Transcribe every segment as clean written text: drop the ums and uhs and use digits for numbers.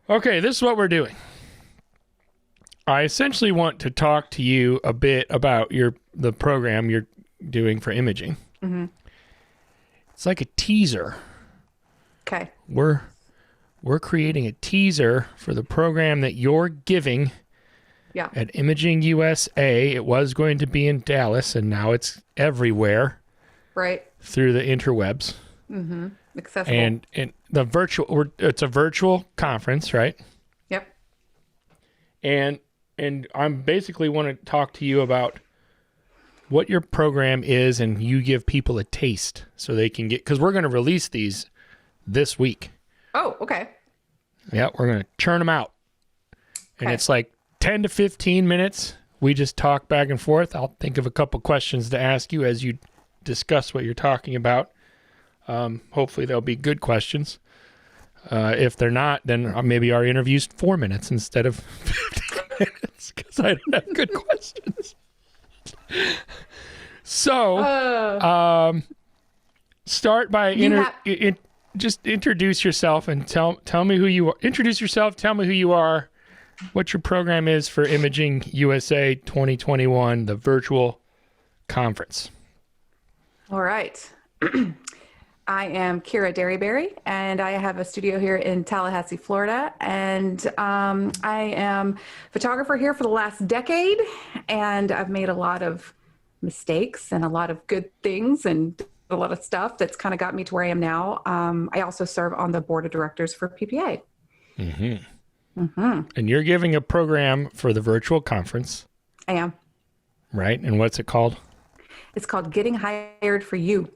Okay, this is what we're doing. I essentially want to talk to you a bit about the program you're doing for imaging. Mm-hmm. It's like a teaser. Okay. We're creating a teaser for the program that you're giving at Imaging USA. It was going to be in Dallas, and now it's everywhere. Right. Through the interwebs. Mm-hmm. Accessible. And the virtual, it's a virtual conference, right? Yep. And I'm basically want to talk to you about what your program is, and you give people a taste so they can get, because we're going to release these this week. Oh, okay. Yeah, we're going to churn them out. And it's like 10 to 15 minutes. We just talk back and forth. I'll think of a couple questions to ask you as you discuss what you're talking about. Hopefully they'll be good questions. If they're not, then maybe our interview's 4 minutes instead of 15 minutes because I don't have good questions. So, start by just introduce yourself and tell me who you are. Introduce yourself. Tell me who you are. What your program is for Imaging USA 2021, the virtual conference. All right. I am Kira Derryberry, and I have a studio here in Tallahassee, Florida. And I am photographer here for the last decade, and I've made a lot of mistakes and a lot of good things and a lot of stuff that's kind of got me to where I am now. I also serve on the board of directors for PPA. Mm-hmm. Mm-hmm. And you're giving a program for the virtual conference. I am. Right. And what's it called? It's called Getting Hired for You.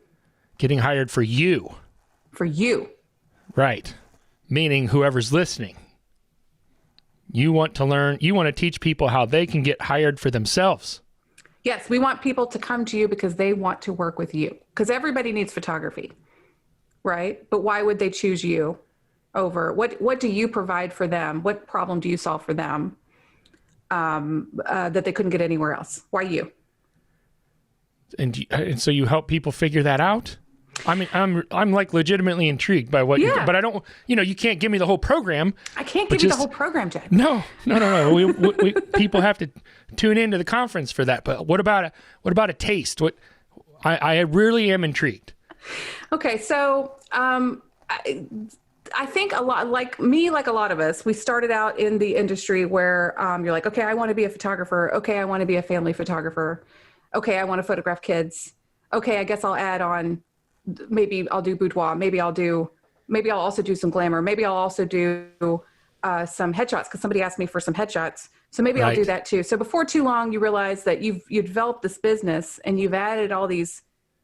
Getting hired for you. For you. Right. Meaning whoever's listening. You want to learn, you want to teach people how they can get hired for themselves. Yes, we want people to come to you because they want to work with you. Because everybody needs photography, right? But why would they choose you over? What do you provide for them? What problem do you solve for them that they couldn't get anywhere else? Why you? And so you help people figure that out? I mean, I'm like legitimately intrigued by what you do, but I don't, you can't give me the whole program. I can't give you the whole program, Jack. No. We people have to tune into the conference for that. But what about a taste? I really am intrigued. Okay. So, I think a lot like a lot of us, we started out in the industry where, you're like, okay, I want to be a photographer. Okay. I want to be a family photographer. Okay. I want to photograph kids. Okay. I guess I'll add on. Maybe I'll do boudoir. Maybe I'll also do some glamour. Maybe I'll also do some headshots because somebody asked me for some headshots. So maybe I'll do that too. So before too long, you realize that you've developed this business and you've added all these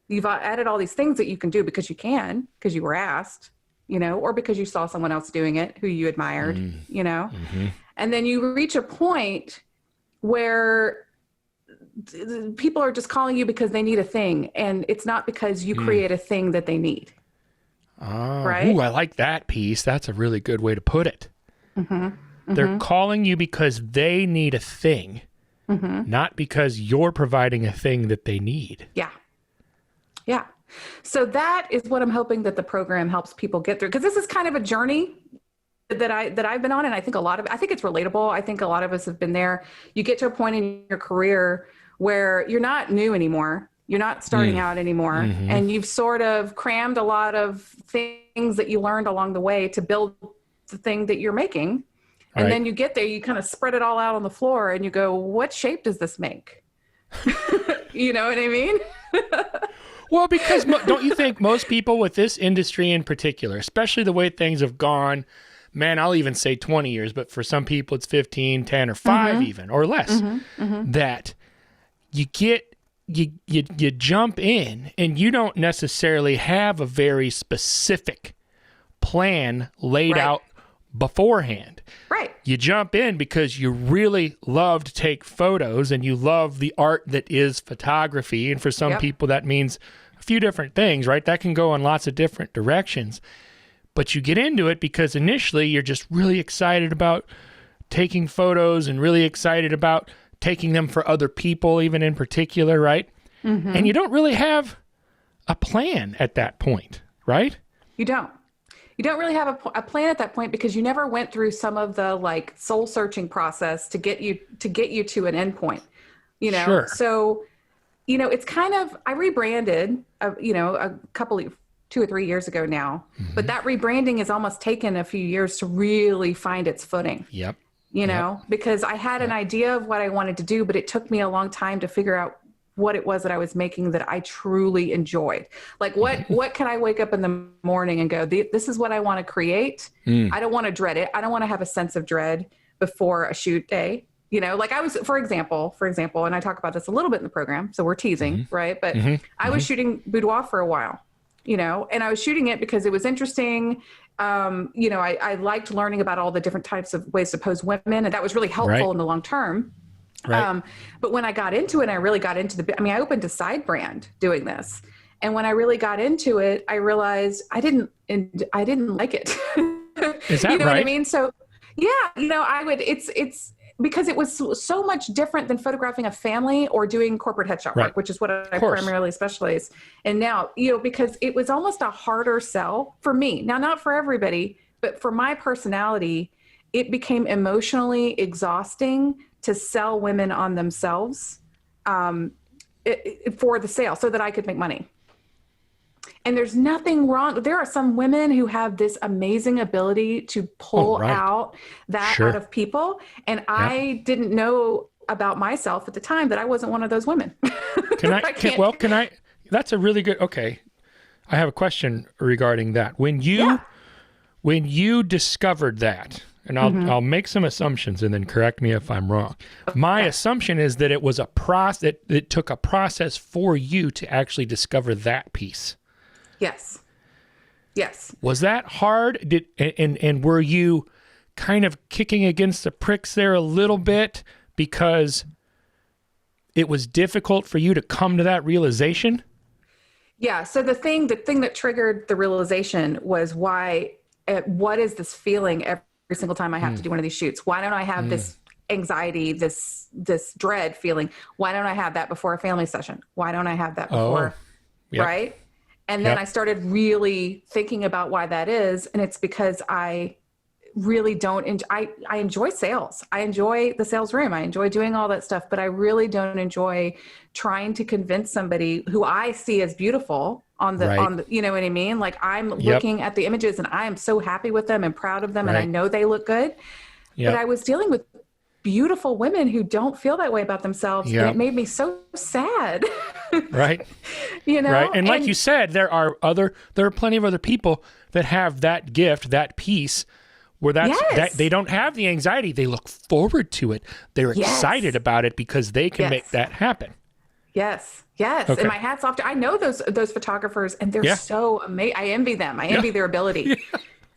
things that you can do because you were asked, or because you saw someone else doing it who you admired, Mm-hmm. And then you reach a point where people are just calling you because they need a thing, and it's not because you create a thing that they need. Right? Ooh, I like that piece. That's a really good way to put it. Mm-hmm. Mm-hmm. They're calling you because they need a thing, not because you're providing a thing that they need. Yeah. Yeah. So that is what I'm hoping that the program helps people get through, because this is kind of a journey that I've been on, and I think it's relatable. I think a lot of us have been there. You get to a point in your career where you're not new anymore. You're not starting out anymore. Mm-hmm. And you've sort of crammed a lot of things that you learned along the way to build the thing that you're making. And then you get there, you kind of spread it all out on the floor and you go, what shape does this make? You know what I mean? Well, because don't you think most people with this industry in particular, especially the way things have gone, man, I'll even say 20 years, but for some people it's 15, 10, or 5 even, or less, that you jump in and you don't necessarily have a very specific plan laid out beforehand. Right. You jump in because you really love to take photos and you love the art that is photography. And for some people that means a few different things, right? That can go in lots of different directions. But you get into it because initially you're just really excited about taking photos and really excited about taking them for other people, even in particular, right? Mm-hmm. And you don't really have a plan at that point, right? You don't. you don't really have a plan at that point because you never went through some of the like soul searching process to get you to an end point, you know? Sure. So, you know, it's kind of, I rebranded, you know, a couple of 2 or 3 years ago now, but that rebranding has almost taken a few years to really find its footing. Yep. You know, because I had an idea of what I wanted to do, but it took me a long time to figure out what it was that I was making that I truly enjoyed. Like what can I wake up in the morning and go, this is what I want to create. I don't want to dread it. I don't want to have a sense of dread before a shoot day. You know, like I was, for example, and I talk about this a little bit in the program, so we're teasing, right? But I was shooting boudoir for a while, you know, and I was shooting it because it was interesting. You know, I liked learning about all the different types of ways to pose women, and that was really helpful in the long term. Right. But when I got into it, I really got into I opened a side brand doing this. And when I really got into it, I realized I didn't like it. Is that you know right? what I mean? So yeah, you know, it's because it was so much different than photographing a family or doing corporate headshot work, which is what I primarily specialize in now, you know, because it was almost a harder sell for me. Now, not for everybody, but for my personality, it became emotionally exhausting to sell women on themselves for the sale so that I could make money. And there's nothing wrong. There are some women who have this amazing ability to pull out that out of people. And I didn't know about myself at the time that I wasn't one of those women. That's a really good, okay. I have a question regarding that. When you discovered that, and I'll make some assumptions and then correct me if I'm wrong. My assumption is that it was a process, it took a process for you to actually discover that piece. Yes. Yes. Was that hard? And were you kind of kicking against the pricks there a little bit because it was difficult for you to come to that realization? Yeah. So the thing that triggered the realization was what is this feeling every single time I have to do one of these shoots? Why don't I have this anxiety, this dread feeling? Why don't I have that before a family session? Why don't I have that before? Right. And then I started really thinking about why that is. And it's because I really don't, I enjoy sales. I enjoy the sales room. I enjoy doing all that stuff, but I really don't enjoy trying to convince somebody who I see as beautiful on the, you know what I mean? Like I'm looking at the images and I am so happy with them and proud of them. And I know they look good, but I was dealing with beautiful women who don't feel that way about themselves. And it made me so sad. Right. You know, right. And like you said, there are plenty of other people that have that gift, that piece where that they don't have the anxiety. They look forward to it. They're excited about it because they can make that happen. Yes. Yes. Okay. And my hat's off to, I know those photographers and they're so amazing. I envy them. I envy their ability.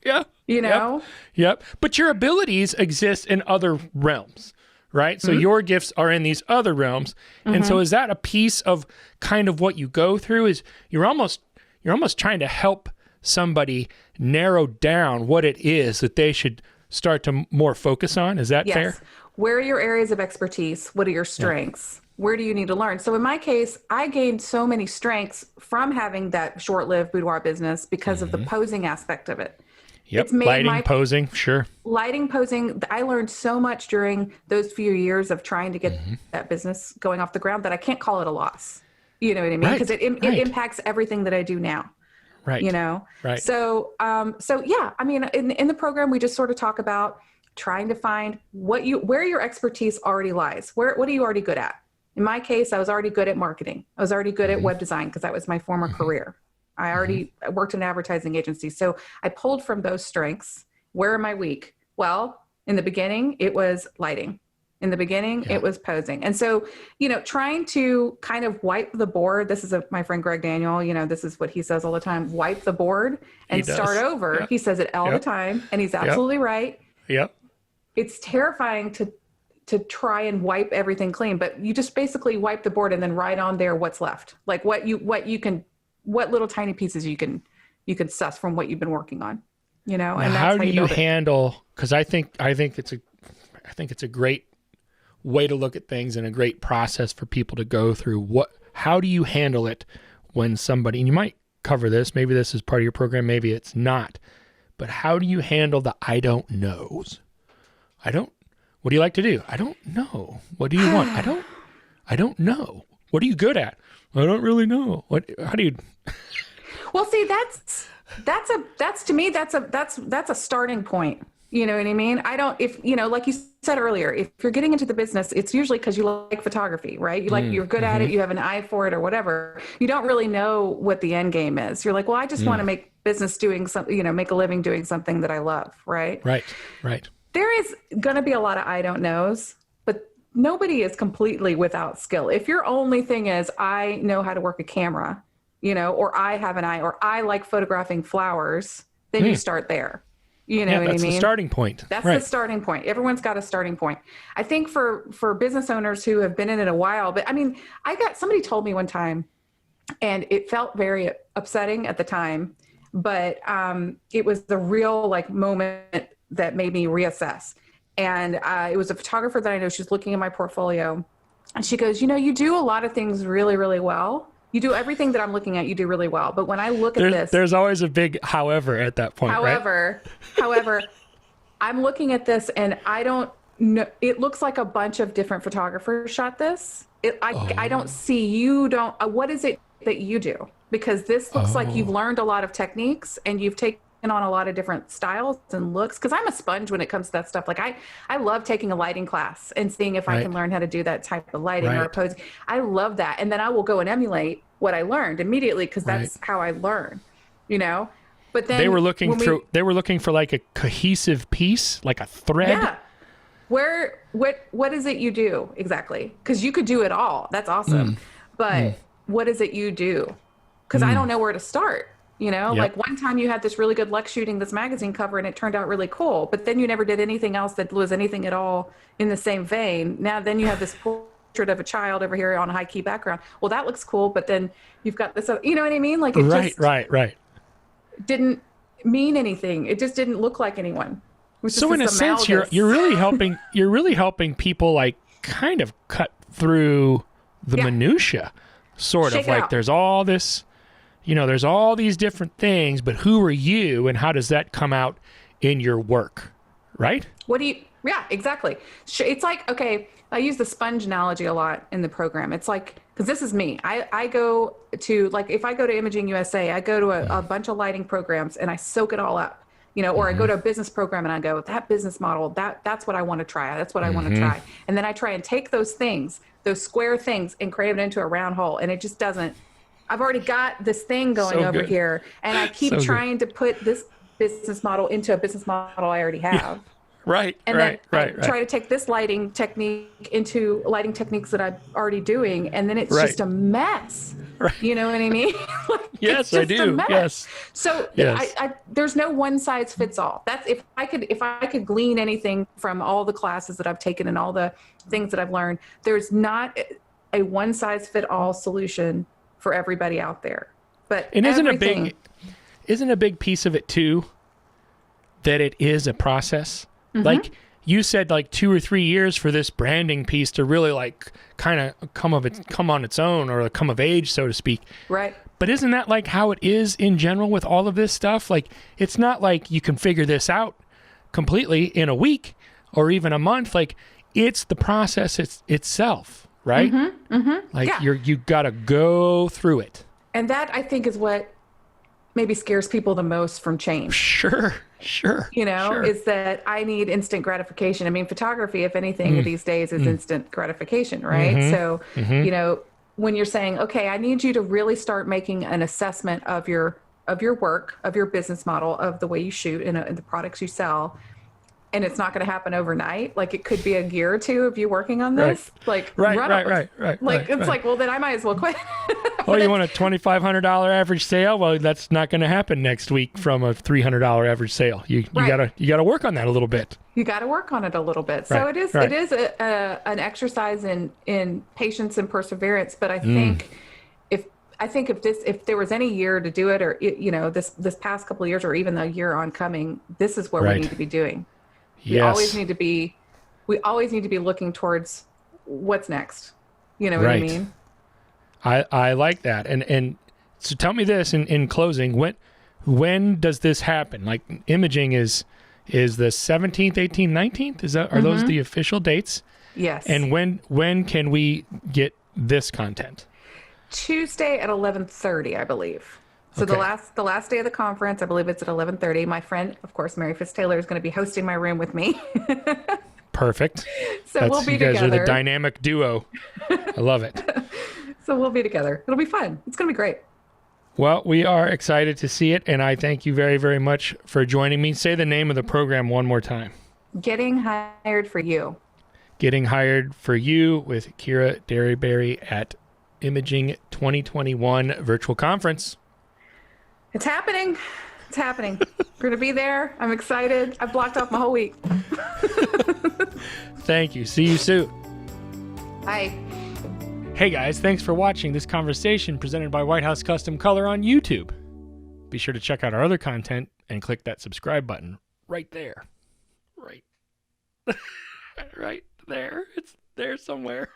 Yeah. You know? Yep. But your abilities exist in other realms, right? So your gifts are in these other realms. And so is that a piece of kind of what you go through is you're almost trying to help somebody narrow down what it is that they should start to more focus on. Is that fair? Where are your areas of expertise? What are your strengths? Where do you need to learn? So in my case, I gained so many strengths from having that short-lived boudoir business because of the posing aspect of it. Yep. It's made lighting, posing, sure. Lighting, posing. I learned so much during those few years of trying to get that business going off the ground that I can't call it a loss. You know what I mean? Because it impacts everything that I do now. Right. You know? Right. So yeah, I mean, in the program, we just sort of talk about trying to find where your expertise already lies. What are you already good at? In my case, I was already good at marketing. I was already good at web design because that was my former career. I already worked in an advertising agency. So I pulled from those strengths. Where am I weak? Well, in the beginning, it was lighting. In the beginning, it was posing. And so, you know, trying to kind of wipe the board. This is my friend Greg Daniel, you know, this is what he says all the time, wipe the board and start over. Yep. He says it all the time. And he's absolutely right. Yep. It's terrifying to try and wipe everything clean, but you just basically wipe the board and then write on there what's left. Like what little tiny pieces you can suss from what you've been working on, you know. And that's how do you handle? Because I think it's a great way to look at things and a great process for people to go through. How do you handle it when somebody? And you might cover this. Maybe this is part of your program. Maybe it's not. but how do you handle the I don't knows? What do you like to do? I don't know. What do you want? I don't know. What are you good at? I don't really know. How do you? Well, see, that's to me, that's a starting point. You know what I mean? If like you said earlier, if you're getting into the business, it's usually because you like photography, right? You're good at it. You have an eye for it or whatever. You don't really know what the end game is. You're like, well, I just want to make business doing something, make a living doing something that I love. Right. Right. There is going to be a lot of I don't knows, but nobody is completely without skill. If your only thing is, I know how to work a camera, or I have an eye, or I like photographing flowers, then you start there. You know what I mean? That's the starting point. That's the starting point. Everyone's got a starting point. I think for business owners who have been in it a while, but I mean, somebody told me one time, and it felt very upsetting at the time, but it was the real moment that made me reassess. And it was a photographer that I know. She's looking at my portfolio, and she goes, you do a lot of things really, really well. You do everything that I'm looking at, you do really well. But when I look at this... There's always a big however at that point, However, I'm looking at this and I don't know. It looks like a bunch of different photographers shot this. I don't see, what is it that you do? Because this looks like you've learned a lot of techniques and you've taken on a lot of different styles and looks. Because I'm a sponge when it comes to that stuff. Like I love taking a lighting class and seeing if I can learn how to do that type of lighting or a pose. I love that. And then I will go and emulate what I learned immediately because that's how I learn, But then they were looking for like a cohesive piece, like a thread. Yeah. What is it you do exactly? Because you could do it all. That's awesome. But what is it you do? Because I don't know where to start. Like one time you had this really good luck shooting this magazine cover and it turned out really cool, but then you never did anything else that was anything at all in the same vein. Now then you have this portrait of a child over here on a high key background. Well, that looks cool, but then you've got this, you know what I mean? Like it right. Didn't mean anything. It just didn't look like anyone. So in a sense, you're really helping people like kind of cut through the minutia, sort of like there's all this. There's all these different things, but who are you and how does that come out in your work, right? Yeah, exactly. It's like, okay, I use the sponge analogy a lot in the program. It's like, because this is me. I go to, like, if I go to Imaging USA, I go to a bunch of lighting programs and I soak it all up, or I go to a business program and I go, that business model, that's what I want to try. That's what I want to try. And then I try and take those things, those square things, and create it into a round hole. And it just doesn't. I've already got this thing going over here, and I keep trying to put this business model into a business model I already have. Right. And then I try to take this lighting technique into lighting techniques that I'm already doing, and then it's just a mess. Right. You know what I mean? Yes, I do. Yes. So I there's no one size fits all. That's if I could glean anything from all the classes that I've taken and all the things that I've learned, there's not a one size fit all solution for everybody out there. But isn't a big piece of it too that it is a process? Like you said, like 2 or 3 years for this branding piece to really like kind of come on its own or come of age, so to speak. Right. But isn't that like how it is in general with all of this stuff? Like it's not like you can figure this out completely in a week or even a month. Like it's the process itself. Right? Like you got to go through it. And that I think is what maybe scares people the most from change. Sure. Is that I need instant gratification. I mean, photography, if anything, these days is instant gratification, right? So, when you're saying, okay, I need you to really start making an assessment of your work, of your business model, of the way you shoot and the products you sell. And it's not going to happen overnight. Like it could be a year or two of you working on this. Like, right. Like, well, then I might as well quit. You want a $2,500 average sale? Well, that's not going to happen next week from a $300 average sale. You gotta work on that a little bit. You got to work on it a little bit. So it is an exercise in patience and perseverance. But I think if there was any year to do it, or this past couple of years, or even the year oncoming, this is what we need to be doing. We always need to be looking towards what's next. You know what I mean? I like that. And so tell me this in closing, when does this happen? Like imaging is the 17th, 18th, 19th? Are those the official dates? Yes. And when can we get this content? Tuesday at 11:30, I believe. So Okay. the last day of the conference, I believe it's at 11:30. My friend, of course, Mary Fitz-Taylor, is going to be hosting my room with me. Perfect. So we'll be you guys together. are the dynamic duo. I love it. So we'll be together. It'll be fun. It's going to be great. Well, we are excited to see it, and I thank you very, very much for joining me. Say the name of the program one more time. Getting Hired for You. Getting Hired for You with Kira Derryberry at Imaging 2021 Virtual Conference. It's happening. It's happening. We're going to be there. I'm excited. I've blocked off my whole week. Thank you. See you soon. Bye. Hey guys, thanks for watching this conversation presented by White House Custom Color on YouTube. Be sure to check out our other content and click that subscribe button right there. Right. Right there. It's there somewhere.